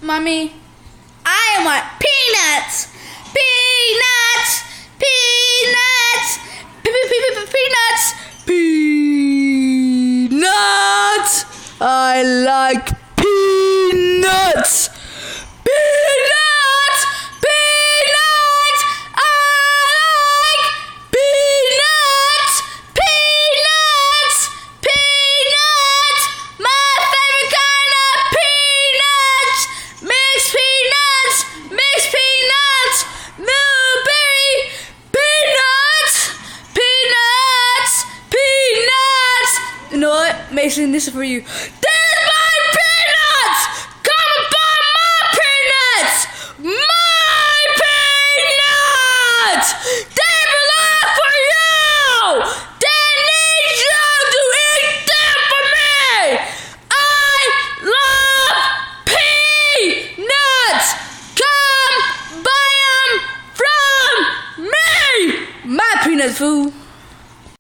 Mommy, I want peanuts! Peanuts! Peanuts! Peanuts! Peanuts! I like peanuts! Peanuts! Peanuts! I like peanuts! Peanuts! Peanuts! My favorite kind of peanuts! Mixed peanuts! Mixed peanuts! Blueberry peanuts! Peanuts! Peanuts! You know what? Mason, this is for you. There's my peanuts! Come and buy my peanuts! My peanuts! They belong for you! They need you to eat them for me! I love peanuts! Come buy them from me! My peanuts, fool!